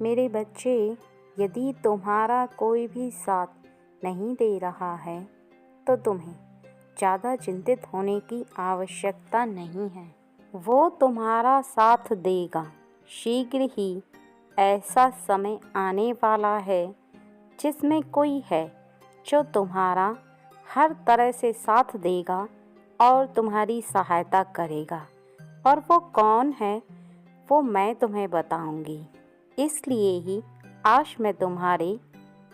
मेरे बच्चे, यदि तुम्हारा कोई भी साथ नहीं दे रहा है तो तुम्हें ज़्यादा चिंतित होने की आवश्यकता नहीं है। वो तुम्हारा साथ देगा। शीघ्र ही ऐसा समय आने वाला है जिसमें कोई है जो तुम्हारा हर तरह से साथ देगा और तुम्हारी सहायता करेगा। और वो कौन है वो मैं तुम्हें बताऊंगी। इसलिए ही आज मैं तुम्हारे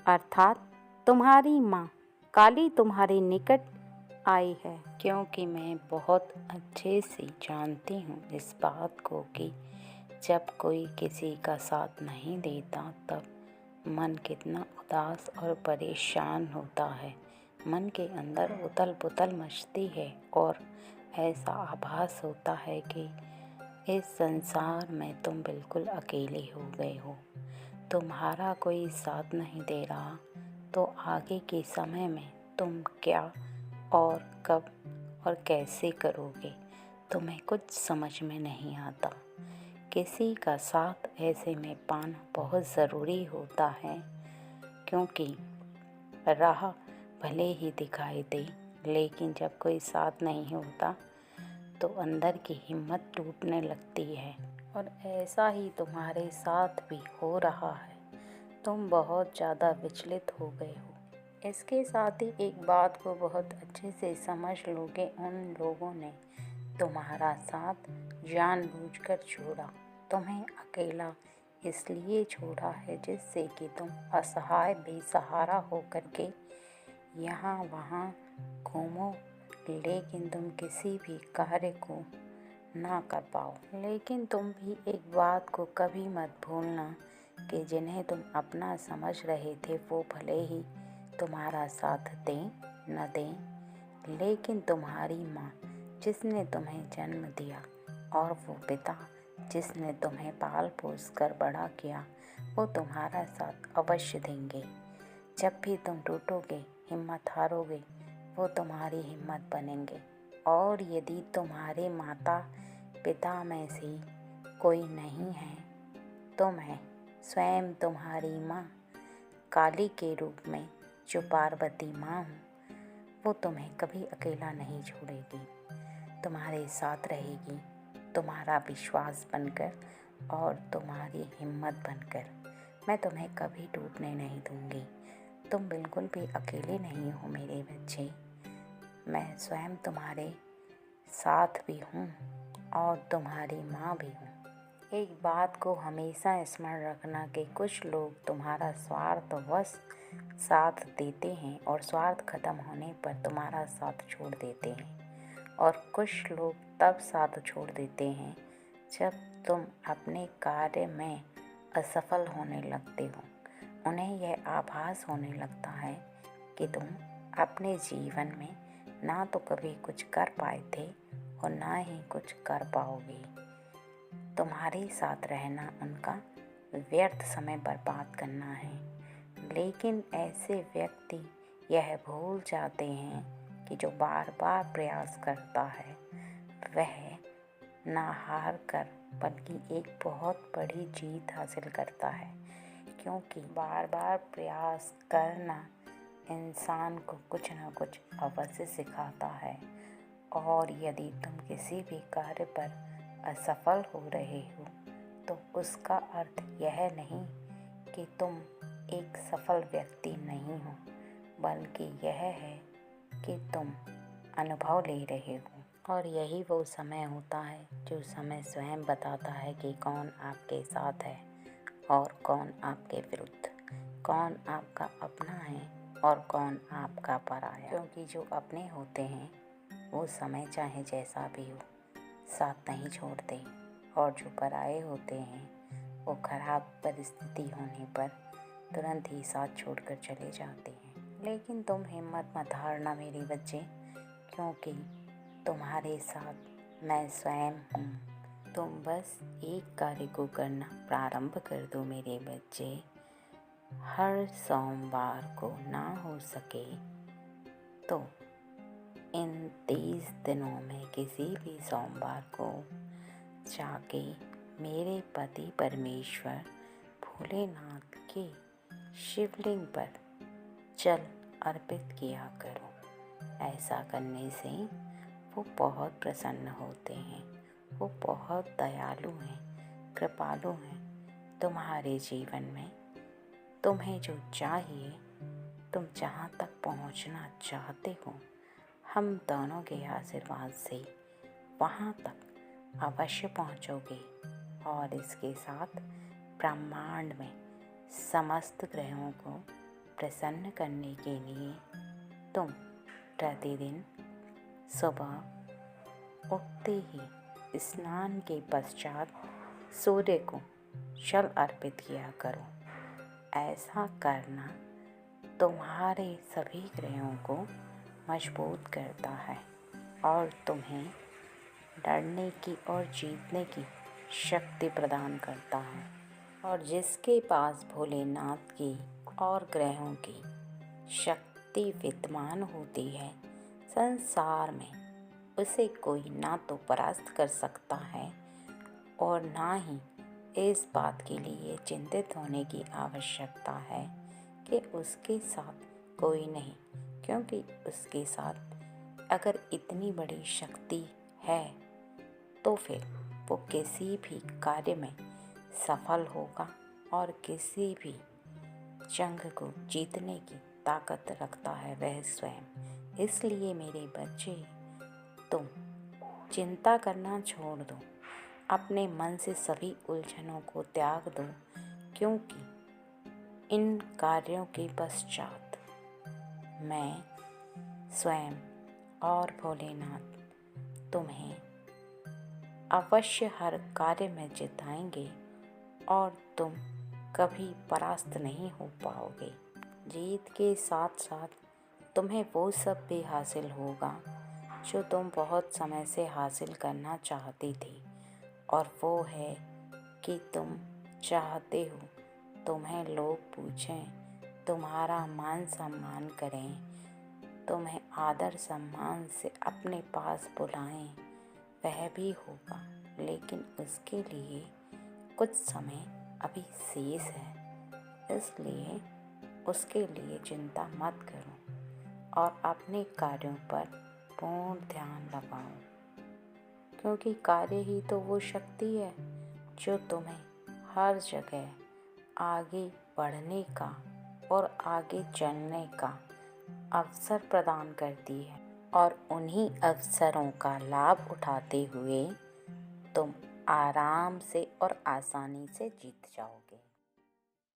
अर्थात तुम्हारी माँ काली तुम्हारे निकट आई है, क्योंकि मैं बहुत अच्छे से जानती हूँ इस बात को कि जब कोई किसी का साथ नहीं देता तब मन कितना उदास और परेशान होता है। मन के अंदर उथल पुथल मचती है और ऐसा आभास होता है कि इस संसार में तुम बिल्कुल अकेले हो गए हो। तुम्हारा कोई साथ नहीं दे रहा तो आगे के समय में तुम क्या और कब और कैसे करोगे, तुम्हें कुछ समझ में नहीं आता। किसी का साथ ऐसे में पाना बहुत ज़रूरी होता है, क्योंकि राह भले ही दिखाई दे लेकिन जब कोई साथ नहीं होता तो अंदर की हिम्मत टूटने लगती है। और ऐसा ही तुम्हारे साथ भी हो रहा है। तुम बहुत ज़्यादा विचलित हो गए हो। इसके साथ ही एक बात को बहुत अच्छे से समझ लोगे, उन लोगों ने तुम्हारा साथ जानबूझकर छोड़ा। तुम्हें अकेला इसलिए छोड़ा है जिससे कि तुम असहाय बेसहारा होकर के यहाँ वहाँ घूमो, लेकिन तुम किसी भी कार्य को ना कर पाओ। लेकिन तुम भी एक बात को कभी मत भूलना कि जिन्हें तुम अपना समझ रहे थे वो भले ही तुम्हारा साथ दें न दें, लेकिन तुम्हारी माँ जिसने तुम्हें जन्म दिया और वो पिता जिसने तुम्हें पाल पोस कर बड़ा किया वो तुम्हारा साथ अवश्य देंगे। जब भी तुम टूटोगे, हिम्मत हारोगे, वो तुम्हारी हिम्मत बनेंगे। और यदि तुम्हारे माता पिता में से कोई नहीं है तो मैं स्वयं तुम्हारी माँ काली के रूप में जो पार्वती माँ हूँ वो तुम्हें कभी अकेला नहीं छोड़ेगी, तुम्हारे साथ रहेगी, तुम्हारा विश्वास बनकर और तुम्हारी हिम्मत बनकर। मैं तुम्हें कभी टूटने नहीं दूँगी। तुम बिल्कुल भी अकेले नहीं हो मेरे बच्चे। मैं स्वयं तुम्हारे साथ भी हूँ और तुम्हारी माँ भी हूँ। एक बात को हमेशा स्मरण रखना कि कुछ लोग तुम्हारा स्वार्थवश साथ देते हैं और स्वार्थ खत्म होने पर तुम्हारा साथ छोड़ देते हैं। और कुछ लोग तब साथ छोड़ देते हैं जब तुम अपने कार्य में असफल होने लगते हो। उन्हें यह आभास होने लगता है कि तुम अपने जीवन में ना तो कभी कुछ कर पाए थे और ना ही कुछ कर पाओगे। तुम्हारे साथ रहना उनका व्यर्थ समय बर्बाद करना है। लेकिन ऐसे व्यक्ति यह भूल जाते हैं कि जो बार बार प्रयास करता है वह ना हार कर बल्कि एक बहुत बड़ी जीत हासिल करता है, क्योंकि बार बार प्रयास करना इंसान को कुछ न कुछ अवश्य सिखाता है। और यदि तुम किसी भी कार्य पर असफल हो रहे हो तो उसका अर्थ यह नहीं कि तुम एक सफल व्यक्ति नहीं हो, बल्कि यह है कि तुम अनुभव ले रहे हो। और यही वो समय होता है जो समय स्वयं बताता है कि कौन आपके साथ है और कौन आपके विरुद्ध, कौन आपका अपना है और कौन आपका पराया। क्योंकि जो अपने होते हैं वो समय चाहे जैसा भी हो साथ नहीं छोड़ते, और जो पराए होते हैं वो खराब परिस्थिति होने पर तुरंत ही साथ छोड़कर चले जाते हैं। लेकिन तुम हिम्मत मत हारना मेरे बच्चे, क्योंकि तुम्हारे साथ मैं स्वयं हूँ। तुम बस एक कार्य को करना प्रारंभ कर दो मेरे बच्चे। हर सोमवार को ना हो सके तो इन 30 दिनों में किसी भी सोमवार को जाके मेरे पति परमेश्वर भोलेनाथ के शिवलिंग पर जल अर्पित किया करो। ऐसा करने से वो बहुत प्रसन्न होते हैं। वो बहुत दयालु हैं, कृपालु हैं। तुम्हारे जीवन में तुम्हें जो चाहिए, तुम जहाँ तक पहुँचना चाहते हो, हम दोनों के आशीर्वाद से वहाँ तक अवश्य पहुँचोगे। और इसके साथ ब्रह्मांड में समस्त ग्रहों को प्रसन्न करने के लिए तुम प्रतिदिन सुबह उठते ही स्नान के पश्चात सूर्य को जल अर्पित किया करो। ऐसा करना तुम्हारे सभी ग्रहों को मजबूत करता है और तुम्हें लड़ने की और जीतने की शक्ति प्रदान करता है। और जिसके पास भोलेनाथ की और ग्रहों की शक्ति विद्यमान होती है, संसार में उसे कोई ना तो परास्त कर सकता है और ना ही इस बात के लिए चिंतित होने की आवश्यकता है कि उसके साथ कोई नहीं, क्योंकि उसके साथ अगर इतनी बड़ी शक्ति है तो फिर वो किसी भी कार्य में सफल होगा और किसी भी जंग को जीतने की ताकत रखता है वह स्वयं। इसलिए मेरे बच्चे, तुम चिंता करना छोड़ दो, अपने मन से सभी उलझनों को त्याग दो, क्योंकि इन कार्यों के पश्चात मैं स्वयं और भोलेनाथ तुम्हें अवश्य हर कार्य में जिताएंगे और तुम कभी परास्त नहीं हो पाओगे। जीत के साथ साथ तुम्हें वो सब भी हासिल होगा जो तुम बहुत समय से हासिल करना चाहती थी, और वो है कि तुम चाहते हो तुम्हें लोग पूछें, तुम्हारा मान सम्मान करें, तुम्हें आदर सम्मान से अपने पास बुलाएं। वह भी होगा, लेकिन उसके लिए कुछ समय अभी शेष है। इसलिए उसके लिए चिंता मत करो और अपने कार्यों पर पूर्ण ध्यान लगाओ, क्योंकि कार्य ही तो वो शक्ति है जो तुम्हें हर जगह आगे बढ़ने का और आगे चलने का अवसर प्रदान करती है। और उन्हीं अवसरों का लाभ उठाते हुए तुम आराम से और आसानी से जीत जाओगे।